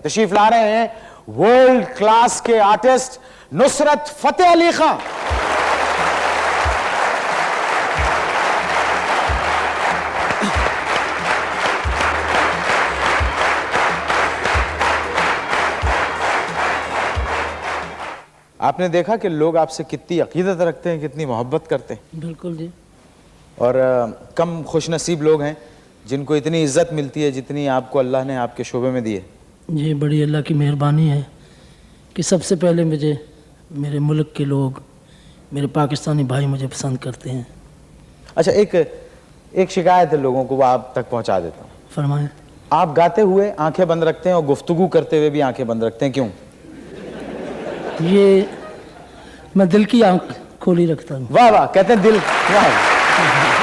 तशरीफ ला रहे हैं वर्ल्ड क्लास के आर्टिस्ट नुसरत फतेह अली खान। आपने देखा कि लोग आपसे कितनी अकीदत रखते हैं, कितनी मोहब्बत करते हैं। बिल्कुल जी। और कम खुशनसीब लोग हैं जिनको इतनी इज्जत मिलती है जितनी आपको अल्लाह ने आपके शोबे में दी है। ये बड़ी अल्लाह की मेहरबानी है कि सबसे पहले मुझे मेरे मुल्क के लोग, मेरे पाकिस्तानी भाई मुझे पसंद करते हैं। अच्छा, एक शिकायत है लोगों को, वो आप तक पहुंचा देता हूँ। फरमाएं। आप गाते हुए आंखें बंद रखते हैं और गुफ्तगू करते हुए भी आंखें बंद रखते हैं, क्यों? ये मैं दिल की आंख खोली रखता हूँ। वाह वाह, कहते हैं दिल। वाह।